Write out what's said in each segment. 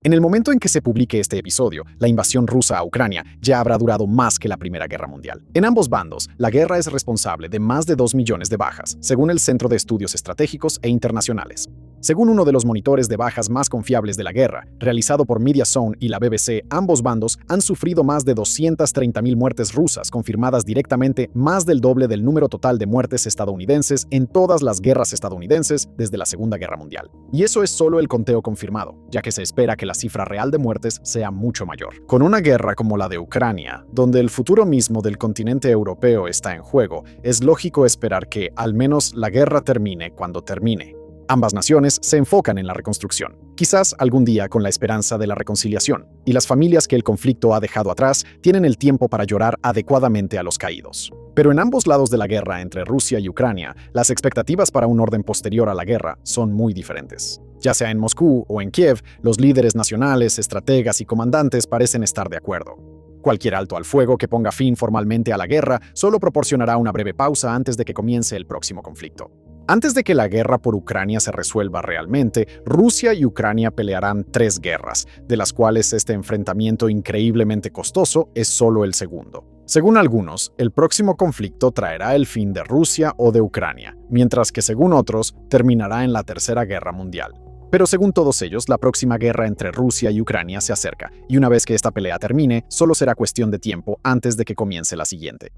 En el momento en que se publique este episodio, la invasión rusa a Ucrania ya habrá durado más que la Primera Guerra Mundial. En ambos bandos, la guerra es responsable de más de 2 millones de bajas, según el Centro de Estudios Estratégicos e Internacionales. Según uno de los monitores de bajas más confiables de la guerra, realizado por Mediazone y la BBC, ambos bandos han sufrido más de 230.000 muertes rusas confirmadas directamente, más del doble del número total de muertes estadounidenses en todas las guerras estadounidenses desde la Segunda Guerra Mundial. Y eso es solo el conteo confirmado, ya que se espera que la cifra real de muertes sea mucho mayor. Con una guerra como la de Ucrania, donde el futuro mismo del continente europeo está en juego, es lógico esperar que, al menos, la guerra termine cuando termine. Ambas naciones se enfocan en la reconstrucción, quizás algún día con la esperanza de la reconciliación, y las familias que el conflicto ha dejado atrás tienen el tiempo para llorar adecuadamente a los caídos. Pero en ambos lados de la guerra entre Rusia y Ucrania, las expectativas para un orden posterior a la guerra son muy diferentes. Ya sea en Moscú o en Kiev, los líderes nacionales, estrategas y comandantes parecen estar de acuerdo. Cualquier alto al fuego que ponga fin formalmente a la guerra solo proporcionará una breve pausa antes de que comience el próximo conflicto. Antes de que la guerra por Ucrania se resuelva realmente, Rusia y Ucrania pelearán 3 guerras, de las cuales este enfrentamiento increíblemente costoso es solo el segundo. Según algunos, el próximo conflicto traerá el fin de Rusia o de Ucrania, mientras que según otros, terminará en la Tercera Guerra Mundial. Pero según todos ellos, la próxima guerra entre Rusia y Ucrania se acerca, y una vez que esta pelea termine, solo será cuestión de tiempo antes de que comience la siguiente.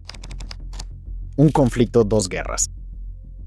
Un conflicto, 2 guerras.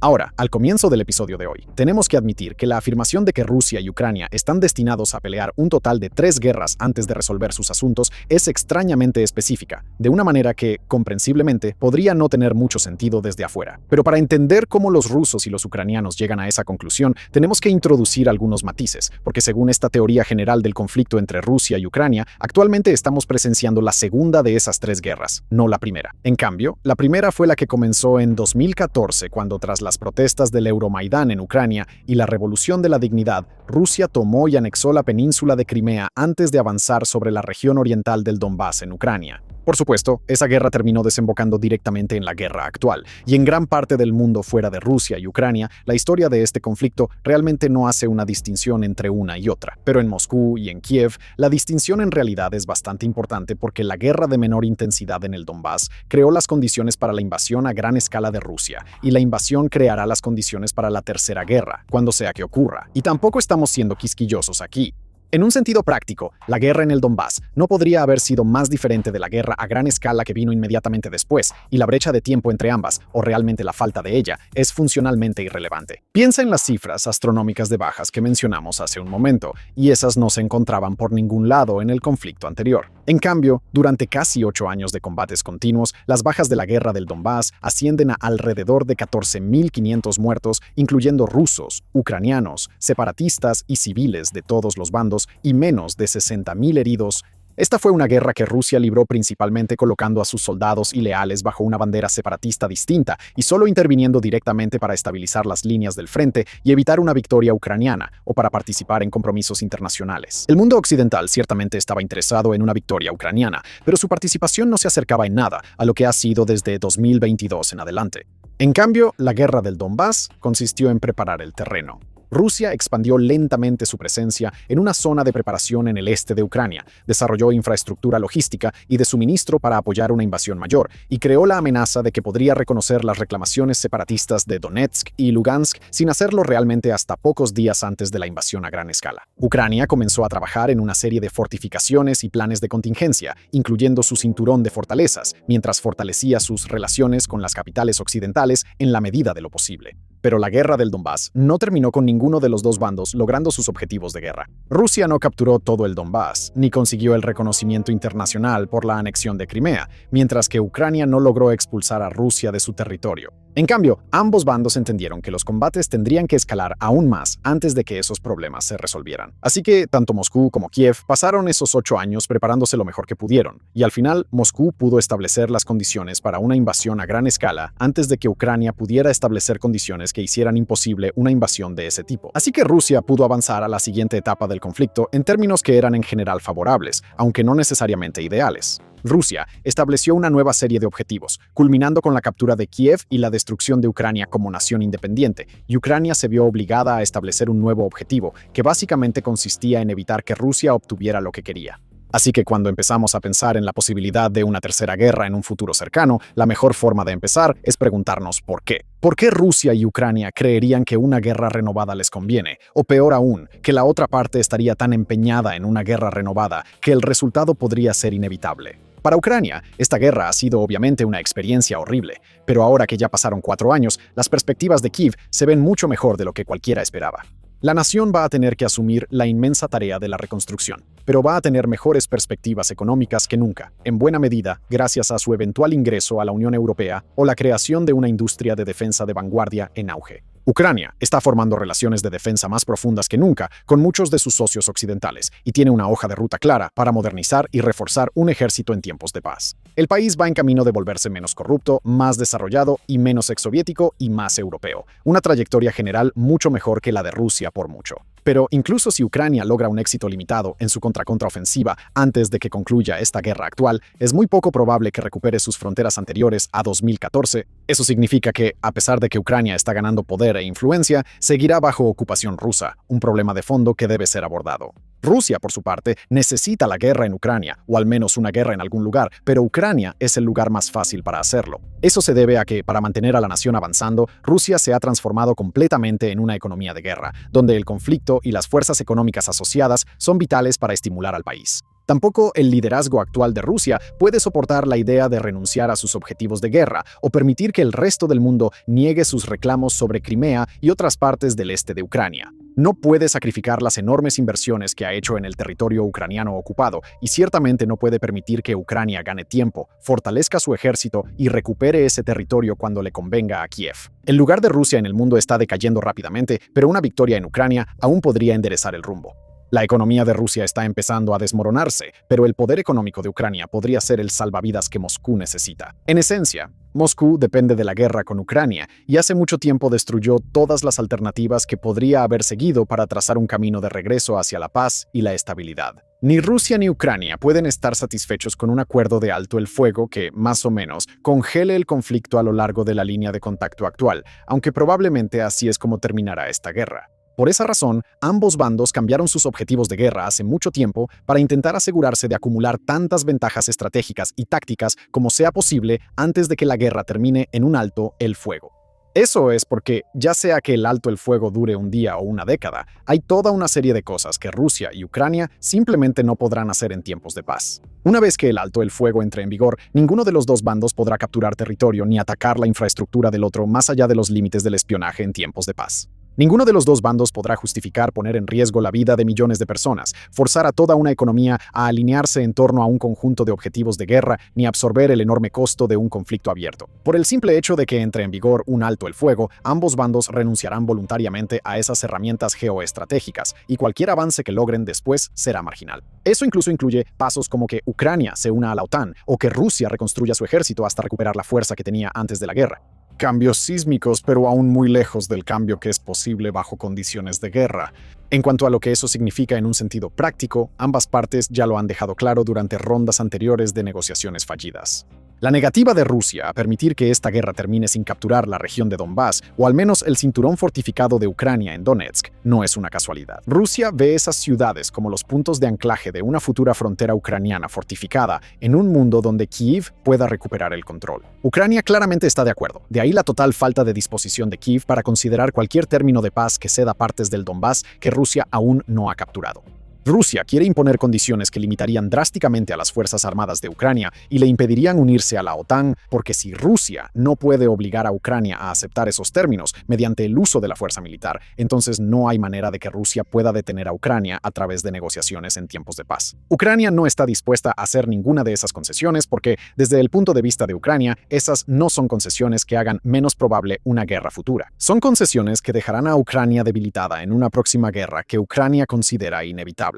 Ahora, al comienzo del episodio de hoy, tenemos que admitir que la afirmación de que Rusia y Ucrania están destinados a pelear un total de 3 guerras antes de resolver sus asuntos es extrañamente específica, de una manera que, comprensiblemente, podría no tener mucho sentido desde afuera. Pero para entender cómo los rusos y los ucranianos llegan a esa conclusión, tenemos que introducir algunos matices, porque según esta teoría general del conflicto entre Rusia y Ucrania, actualmente estamos presenciando la segunda de esas 3 guerras, no la primera. En cambio, la primera fue la que comenzó en 2014, cuando tras las protestas del Euromaidán en Ucrania y la Revolución de la Dignidad, Rusia tomó y anexó la península de Crimea antes de avanzar sobre la región oriental del Donbass en Ucrania. Por supuesto, esa guerra terminó desembocando directamente en la guerra actual, y en gran parte del mundo fuera de Rusia y Ucrania, la historia de este conflicto realmente no hace una distinción entre una y otra. Pero en Moscú y en Kiev, la distinción en realidad es bastante importante porque la guerra de menor intensidad en el Donbass creó las condiciones para la invasión a gran escala de Rusia, y la invasión creará las condiciones para la Tercera Guerra, cuando sea que ocurra. Y tampoco estamos siendo quisquillosos aquí. En un sentido práctico, la guerra en el Donbass no podría haber sido más diferente de la guerra a gran escala que vino inmediatamente después, y la brecha de tiempo entre ambas, o realmente la falta de ella, es funcionalmente irrelevante. Piensa en las cifras astronómicas de bajas que mencionamos hace un momento, y esas no se encontraban por ningún lado en el conflicto anterior. En cambio, durante casi 8 años de combates continuos, las bajas de la guerra del Donbass ascienden a alrededor de 14.500 muertos, incluyendo rusos, ucranianos, separatistas y civiles de todos los bandos, y menos de 60.000 heridos. Esta fue una guerra que Rusia libró principalmente colocando a sus soldados y leales bajo una bandera separatista distinta y solo interviniendo directamente para estabilizar las líneas del frente y evitar una victoria ucraniana o para participar en compromisos internacionales. El mundo occidental ciertamente estaba interesado en una victoria ucraniana, pero su participación no se acercaba en nada a lo que ha sido desde 2022 en adelante. En cambio, la guerra del Donbass consistió en preparar el terreno. Rusia expandió lentamente su presencia en una zona de preparación en el este de Ucrania, desarrolló infraestructura logística y de suministro para apoyar una invasión mayor, y creó la amenaza de que podría reconocer las reclamaciones separatistas de Donetsk y Lugansk sin hacerlo realmente hasta pocos días antes de la invasión a gran escala. Ucrania comenzó a trabajar en una serie de fortificaciones y planes de contingencia, incluyendo su cinturón de fortalezas, mientras fortalecía sus relaciones con las capitales occidentales en la medida de lo posible. Pero la guerra del Donbass no terminó con ninguno de los dos bandos logrando sus objetivos de guerra. Rusia no capturó todo el Donbass, ni consiguió el reconocimiento internacional por la anexión de Crimea, mientras que Ucrania no logró expulsar a Rusia de su territorio. En cambio, ambos bandos entendieron que los combates tendrían que escalar aún más antes de que esos problemas se resolvieran. Así que tanto Moscú como Kiev pasaron esos 8 años preparándose lo mejor que pudieron, y al final Moscú pudo establecer las condiciones para una invasión a gran escala antes de que Ucrania pudiera establecer condiciones que hicieran imposible una invasión de ese tipo. Así que Rusia pudo avanzar a la siguiente etapa del conflicto en términos que eran en general favorables, aunque no necesariamente ideales. Rusia estableció una nueva serie de objetivos, culminando con la captura de Kiev y la destrucción de Ucrania como nación independiente, y Ucrania se vio obligada a establecer un nuevo objetivo, que básicamente consistía en evitar que Rusia obtuviera lo que quería. Así que cuando empezamos a pensar en la posibilidad de una tercera guerra en un futuro cercano, la mejor forma de empezar es preguntarnos ¿por qué? ¿Por qué Rusia y Ucrania creerían que una guerra renovada les conviene? O peor aún, que la otra parte estaría tan empeñada en una guerra renovada que el resultado podría ser inevitable. Para Ucrania, esta guerra ha sido obviamente una experiencia horrible, pero ahora que ya pasaron 4 años, las perspectivas de Kiev se ven mucho mejor de lo que cualquiera esperaba. La nación va a tener que asumir la inmensa tarea de la reconstrucción, pero va a tener mejores perspectivas económicas que nunca, en buena medida gracias a su eventual ingreso a la Unión Europea o la creación de una industria de defensa de vanguardia en auge. Ucrania está formando relaciones de defensa más profundas que nunca con muchos de sus socios occidentales y tiene una hoja de ruta clara para modernizar y reforzar un ejército en tiempos de paz. El país va en camino de volverse menos corrupto, más desarrollado y menos exsoviético y más europeo, una trayectoria general mucho mejor que la de Rusia por mucho. Pero incluso si Ucrania logra un éxito limitado en su contraofensiva antes de que concluya esta guerra actual, es muy poco probable que recupere sus fronteras anteriores a 2014. Eso significa que, a pesar de que Ucrania está ganando poder e influencia, seguirá bajo ocupación rusa, un problema de fondo que debe ser abordado. Rusia, por su parte, necesita la guerra en Ucrania, o al menos una guerra en algún lugar, pero Ucrania es el lugar más fácil para hacerlo. Eso se debe a que, para mantener a la nación avanzando, Rusia se ha transformado completamente en una economía de guerra, donde el conflicto y las fuerzas económicas asociadas son vitales para estimular al país. Tampoco el liderazgo actual de Rusia puede soportar la idea de renunciar a sus objetivos de guerra o permitir que el resto del mundo niegue sus reclamos sobre Crimea y otras partes del este de Ucrania. No puede sacrificar las enormes inversiones que ha hecho en el territorio ucraniano ocupado y ciertamente no puede permitir que Ucrania gane tiempo, fortalezca su ejército y recupere ese territorio cuando le convenga a Kiev. El lugar de Rusia en el mundo está decayendo rápidamente, pero una victoria en Ucrania aún podría enderezar el rumbo. La economía de Rusia está empezando a desmoronarse, pero el poder económico de Ucrania podría ser el salvavidas que Moscú necesita. En esencia, Moscú depende de la guerra con Ucrania y hace mucho tiempo destruyó todas las alternativas que podría haber seguido para trazar un camino de regreso hacia la paz y la estabilidad. Ni Rusia ni Ucrania pueden estar satisfechos con un acuerdo de alto el fuego que, más o menos, congele el conflicto a lo largo de la línea de contacto actual, aunque probablemente así es como terminará esta guerra. Por esa razón, ambos bandos cambiaron sus objetivos de guerra hace mucho tiempo para intentar asegurarse de acumular tantas ventajas estratégicas y tácticas como sea posible antes de que la guerra termine en un alto el fuego. Eso es porque, ya sea que el alto el fuego dure un día o una década, hay toda una serie de cosas que Rusia y Ucrania simplemente no podrán hacer en tiempos de paz. Una vez que el alto el fuego entre en vigor, ninguno de los dos bandos podrá capturar territorio ni atacar la infraestructura del otro más allá de los límites del espionaje en tiempos de paz. Ninguno de los dos bandos podrá justificar poner en riesgo la vida de millones de personas, forzar a toda una economía a alinearse en torno a un conjunto de objetivos de guerra, ni absorber el enorme costo de un conflicto abierto. Por el simple hecho de que entre en vigor un alto el fuego, ambos bandos renunciarán voluntariamente a esas herramientas geoestratégicas, y cualquier avance que logren después será marginal. Eso incluso incluye pasos como que Ucrania se una a la OTAN o que Rusia reconstruya su ejército hasta recuperar la fuerza que tenía antes de la guerra. Cambios sísmicos, pero aún muy lejos del cambio que es posible bajo condiciones de guerra. En cuanto a lo que eso significa en un sentido práctico, ambas partes ya lo han dejado claro durante rondas anteriores de negociaciones fallidas. La negativa de Rusia a permitir que esta guerra termine sin capturar la región de Donbass, o al menos el cinturón fortificado de Ucrania en Donetsk, no es una casualidad. Rusia ve esas ciudades como los puntos de anclaje de una futura frontera ucraniana fortificada en un mundo donde Kiev pueda recuperar el control. Ucrania claramente está de acuerdo, de ahí la total falta de disposición de Kiev para considerar cualquier término de paz que ceda partes del Donbass que Rusia aún no ha capturado. Rusia quiere imponer condiciones que limitarían drásticamente a las Fuerzas Armadas de Ucrania y le impedirían unirse a la OTAN, porque si Rusia no puede obligar a Ucrania a aceptar esos términos mediante el uso de la fuerza militar, entonces no hay manera de que Rusia pueda detener a Ucrania a través de negociaciones en tiempos de paz. Ucrania no está dispuesta a hacer ninguna de esas concesiones porque, desde el punto de vista de Ucrania, esas no son concesiones que hagan menos probable una guerra futura. Son concesiones que dejarán a Ucrania debilitada en una próxima guerra que Ucrania considera inevitable.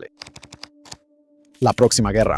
La próxima guerra.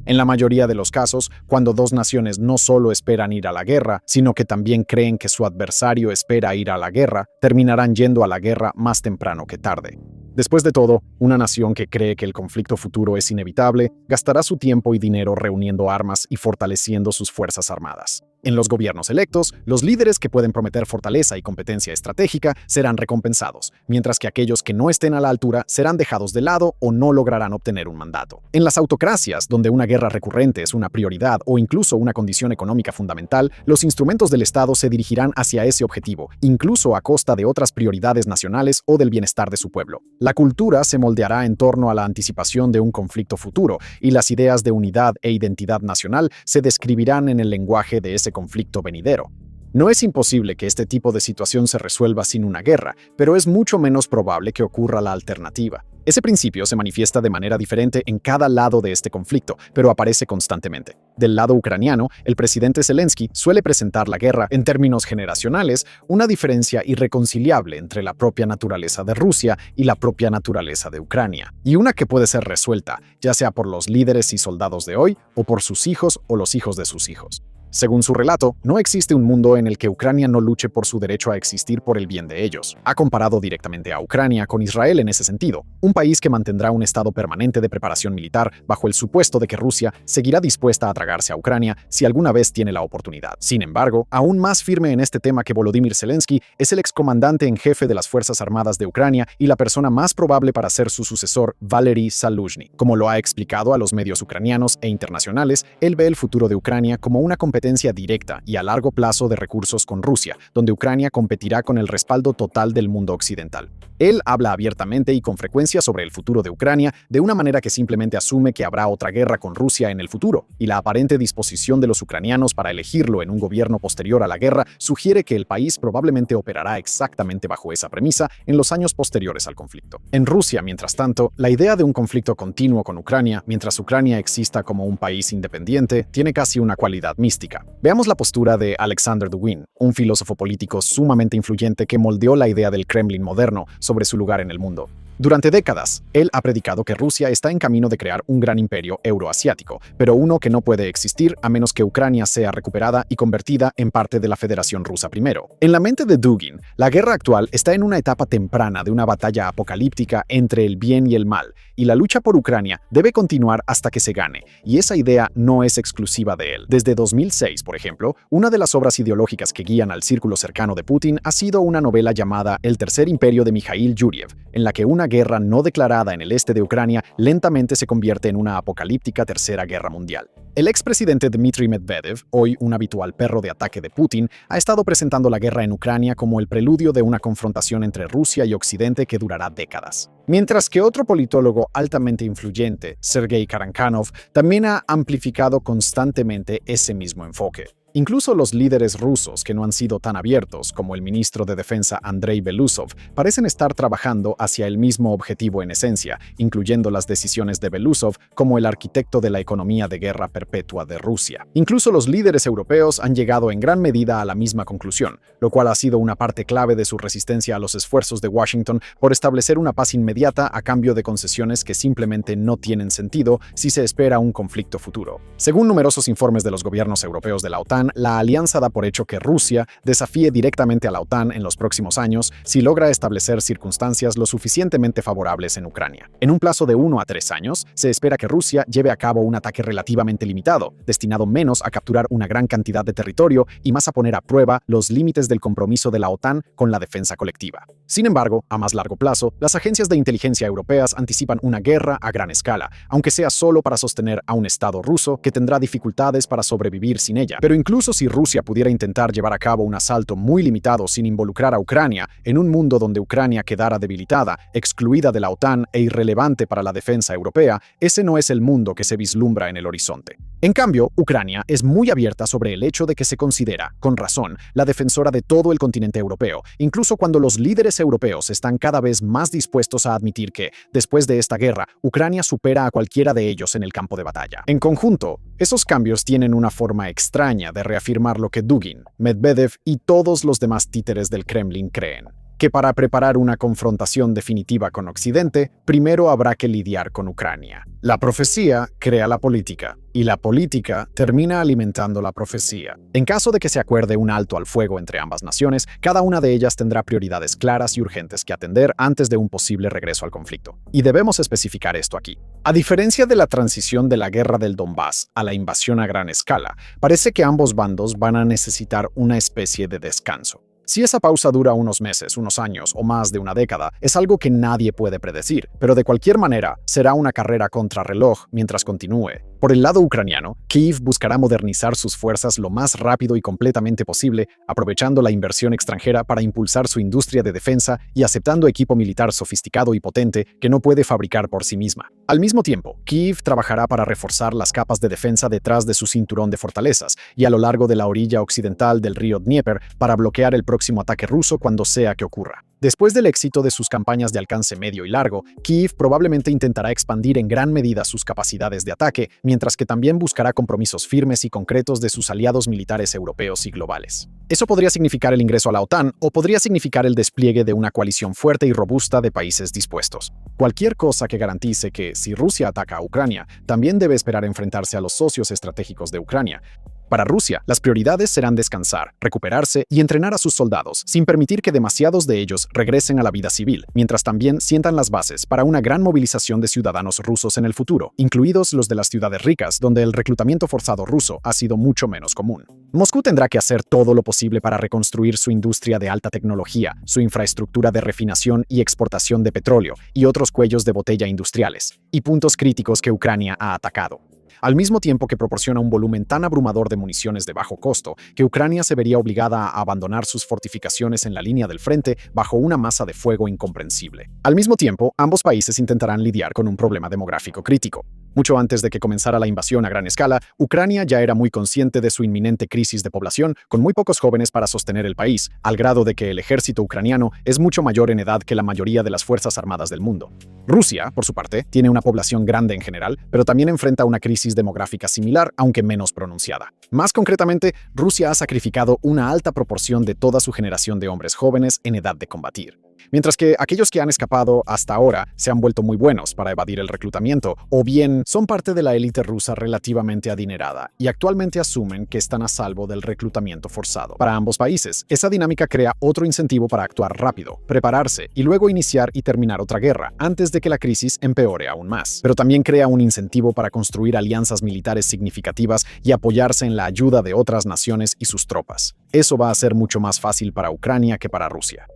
En la mayoría de los casos, cuando dos naciones no solo esperan ir a la guerra, sino que también creen que su adversario espera ir a la guerra, terminarán yendo a la guerra más temprano que tarde. Después de todo, una nación que cree que el conflicto futuro es inevitable gastará su tiempo y dinero reuniendo armas y fortaleciendo sus fuerzas armadas. En los gobiernos electos, los líderes que pueden prometer fortaleza y competencia estratégica serán recompensados, mientras que aquellos que no estén a la altura serán dejados de lado o no lograrán obtener un mandato. En las autocracias, donde una guerra recurrente es una prioridad o incluso una condición económica fundamental, los instrumentos del Estado se dirigirán hacia ese objetivo, incluso a costa de otras prioridades nacionales o del bienestar de su pueblo. La cultura se moldeará en torno a la anticipación de un conflicto futuro, y las ideas de unidad e identidad nacional se describirán en el lenguaje de ese conflicto venidero. No es imposible que este tipo de situación se resuelva sin una guerra, pero es mucho menos probable que ocurra la alternativa. Ese principio se manifiesta de manera diferente en cada lado de este conflicto, pero aparece constantemente. Del lado ucraniano, el presidente Zelensky suele presentar la guerra en términos generacionales, una diferencia irreconciliable entre la propia naturaleza de Rusia y la propia naturaleza de Ucrania, y una que puede ser resuelta, ya sea por los líderes y soldados de hoy o por sus hijos o los hijos de sus hijos. Según su relato, no existe un mundo en el que Ucrania no luche por su derecho a existir por el bien de ellos. Ha comparado directamente a Ucrania con Israel en ese sentido, un país que mantendrá un estado permanente de preparación militar bajo el supuesto de que Rusia seguirá dispuesta a tragarse a Ucrania si alguna vez tiene la oportunidad. Sin embargo, aún más firme en este tema que Volodymyr Zelensky es el excomandante en jefe de las Fuerzas Armadas de Ucrania y la persona más probable para ser su sucesor, Valery Zaluzhny. Como lo ha explicado a los medios ucranianos e internacionales, él ve el futuro de Ucrania como una competencia directa y a largo plazo de recursos con Rusia, donde Ucrania competirá con el respaldo total del mundo occidental. Él habla abiertamente y con frecuencia sobre el futuro de Ucrania de una manera que simplemente asume que habrá otra guerra con Rusia en el futuro, y la aparente disposición de los ucranianos para elegirlo en un gobierno posterior a la guerra sugiere que el país probablemente operará exactamente bajo esa premisa en los años posteriores al conflicto. En Rusia, mientras tanto, la idea de un conflicto continuo con Ucrania, mientras Ucrania exista como un país independiente, tiene casi una cualidad mística. Veamos la postura de Alexander Dugin, un filósofo político sumamente influyente que moldeó la idea del Kremlin moderno sobre su lugar en el mundo. Durante décadas, él ha predicado que Rusia está en camino de crear un gran imperio euroasiático, pero uno que no puede existir a menos que Ucrania sea recuperada y convertida en parte de la Federación Rusa primero. En la mente de Dugin, la guerra actual está en una etapa temprana de una batalla apocalíptica entre el bien y el mal, y la lucha por Ucrania debe continuar hasta que se gane, y esa idea no es exclusiva de él. Desde 2006, por ejemplo, una de las obras ideológicas que guían al círculo cercano de Putin ha sido una novela llamada El Tercer Imperio de Mikhail Yuriev, en la que una guerra no declarada en el este de Ucrania lentamente se convierte en una apocalíptica tercera guerra mundial. El expresidente Dmitry Medvedev, hoy un habitual perro de ataque de Putin, ha estado presentando la guerra en Ucrania como el preludio de una confrontación entre Rusia y Occidente que durará décadas. Mientras que otro politólogo altamente influyente, Sergei Karankhanov, también ha amplificado constantemente ese mismo enfoque. Incluso los líderes rusos que no han sido tan abiertos, como el ministro de Defensa Andrei Belousov, parecen estar trabajando hacia el mismo objetivo en esencia, incluyendo las decisiones de Belousov como el arquitecto de la economía de guerra perpetua de Rusia. Incluso los líderes europeos han llegado en gran medida a la misma conclusión, lo cual ha sido una parte clave de su resistencia a los esfuerzos de Washington por establecer una paz inmediata a cambio de concesiones que simplemente no tienen sentido si se espera un conflicto futuro. Según numerosos informes de los gobiernos europeos de la OTAN, la alianza da por hecho que Rusia desafíe directamente a la OTAN en los próximos años si logra establecer circunstancias lo suficientemente favorables en Ucrania. En un plazo de 1 a 3 años, se espera que Rusia lleve a cabo un ataque relativamente limitado, destinado menos a capturar una gran cantidad de territorio y más a poner a prueba los límites del compromiso de la OTAN con la defensa colectiva. Sin embargo, a más largo plazo, las agencias de inteligencia europeas anticipan una guerra a gran escala, aunque sea solo para sostener a un Estado ruso que tendrá dificultades para sobrevivir sin ella. Pero incluso si Rusia pudiera intentar llevar a cabo un asalto muy limitado sin involucrar a Ucrania, en un mundo donde Ucrania quedara debilitada, excluida de la OTAN e irrelevante para la defensa europea, ese no es el mundo que se vislumbra en el horizonte. En cambio, Ucrania es muy abierta sobre el hecho de que se considera, con razón, la defensora de todo el continente europeo, incluso cuando los líderes europeos están cada vez más dispuestos a admitir que, después de esta guerra, Ucrania supera a cualquiera de ellos en el campo de batalla. En conjunto, esos cambios tienen una forma extraña de reafirmar lo que Dugin, Medvedev y todos los demás títeres del Kremlin creen. que para preparar una confrontación definitiva con Occidente, primero habrá que lidiar con Ucrania. La profecía crea la política, y la política termina alimentando la profecía. En caso de que se acuerde un alto al fuego entre ambas naciones, cada una de ellas tendrá prioridades claras y urgentes que atender antes de un posible regreso al conflicto. Y debemos especificar esto aquí. A diferencia de la transición de la guerra del Donbass a la invasión a gran escala, parece que ambos bandos van a necesitar una especie de descanso. Si esa pausa dura unos meses, unos años o más de una década, es algo que nadie puede predecir, pero de cualquier manera será una carrera contrarreloj mientras continúe. Por el lado ucraniano, Kyiv buscará modernizar sus fuerzas lo más rápido y completamente posible, aprovechando la inversión extranjera para impulsar su industria de defensa y aceptando equipo militar sofisticado y potente que no puede fabricar por sí misma. Al mismo tiempo, Kyiv trabajará para reforzar las capas de defensa detrás de su cinturón de fortalezas y a lo largo de la orilla occidental del río Dnieper para bloquear el próximo ataque ruso cuando sea que ocurra. Después del éxito de sus campañas de alcance medio y largo, Kyiv probablemente intentará expandir en gran medida sus capacidades de ataque, mientras que también buscará compromisos firmes y concretos de sus aliados militares europeos y globales. Eso podría significar el ingreso a la OTAN o podría significar el despliegue de una coalición fuerte y robusta de países dispuestos. Cualquier cosa que garantice que, si Rusia ataca a Ucrania, también debe esperar enfrentarse a los socios estratégicos de Ucrania. Para Rusia, las prioridades serán descansar, recuperarse y entrenar a sus soldados, sin permitir que demasiados de ellos regresen a la vida civil, mientras también sientan las bases para una gran movilización de ciudadanos rusos en el futuro, incluidos los de las ciudades ricas, donde el reclutamiento forzado ruso ha sido mucho menos común. Moscú tendrá que hacer todo lo posible para reconstruir su industria de alta tecnología, su infraestructura de refinación y exportación de petróleo y otros cuellos de botella industriales, y puntos críticos que Ucrania ha atacado. Al mismo tiempo que proporciona un volumen tan abrumador de municiones de bajo costo, que Ucrania se vería obligada a abandonar sus fortificaciones en la línea del frente bajo una masa de fuego incomprensible. Al mismo tiempo, ambos países intentarán lidiar con un problema demográfico crítico. Mucho antes de que comenzara la invasión a gran escala, Ucrania ya era muy consciente de su inminente crisis de población, con muy pocos jóvenes para sostener el país, al grado de que el ejército ucraniano es mucho mayor en edad que la mayoría de las fuerzas armadas del mundo. Rusia, por su parte, tiene una población grande en general, pero también enfrenta una crisis demográfica similar, aunque menos pronunciada. Más concretamente, Rusia ha sacrificado una alta proporción de toda su generación de hombres jóvenes en edad de combatir. Mientras que aquellos que han escapado hasta ahora se han vuelto muy buenos para evadir el reclutamiento, o bien son parte de la élite rusa relativamente adinerada y actualmente asumen que están a salvo del reclutamiento forzado. Para ambos países, esa dinámica crea otro incentivo para actuar rápido, prepararse y luego iniciar y terminar otra guerra, antes de que la crisis empeore aún más. Pero también crea un incentivo para construir alianzas militares significativas y apoyarse en la ayuda de otras naciones y sus tropas. Eso va a ser mucho más fácil para Ucrania que para Rusia.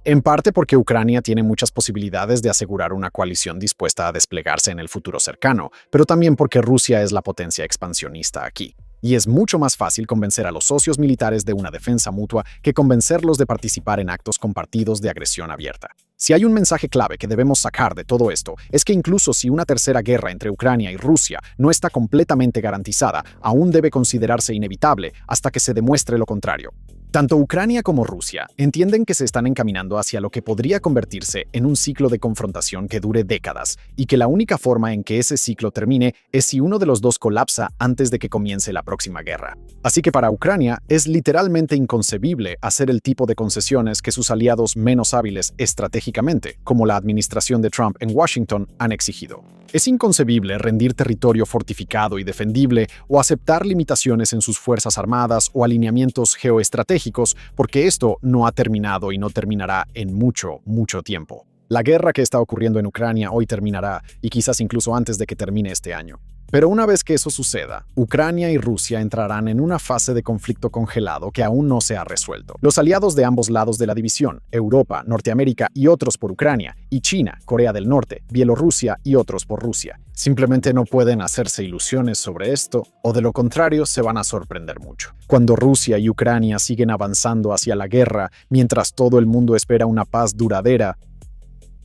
En parte porque Ucrania tiene muchas posibilidades de asegurar una coalición dispuesta a desplegarse en el futuro cercano, pero también porque Rusia es la potencia expansionista aquí. Y es mucho más fácil convencer a los socios militares de una defensa mutua que convencerlos de participar en actos compartidos de agresión abierta. Si hay un mensaje clave que debemos sacar de todo esto, es que incluso si una tercera guerra entre Ucrania y Rusia no está completamente garantizada, aún debe considerarse inevitable hasta que se demuestre lo contrario. Tanto Ucrania como Rusia entienden que se están encaminando hacia lo que podría convertirse en un ciclo de confrontación que dure décadas, y que la única forma en que ese ciclo termine es si uno de los dos colapsa antes de que comience la próxima guerra. Así que para Ucrania es literalmente inconcebible hacer el tipo de concesiones que sus aliados menos hábiles estratégicamente, como la administración de Trump en Washington, han exigido. Es inconcebible rendir territorio fortificado y defendible o aceptar limitaciones en sus fuerzas armadas o alineamientos geoestratégicos, porque esto no ha terminado y no terminará en mucho, mucho tiempo. La guerra que está ocurriendo en Ucrania hoy terminará, y quizás incluso antes de que termine este año. Pero una vez que eso suceda, Ucrania y Rusia entrarán en una fase de conflicto congelado que aún no se ha resuelto. Los aliados de ambos lados de la división, Europa, Norteamérica y otros por Ucrania, y China, Corea del Norte, Bielorrusia y otros por Rusia, simplemente no pueden hacerse ilusiones sobre esto, o de lo contrario se van a sorprender mucho. Cuando Rusia y Ucrania siguen avanzando hacia la guerra, mientras todo el mundo espera una paz duradera.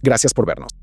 Gracias por vernos.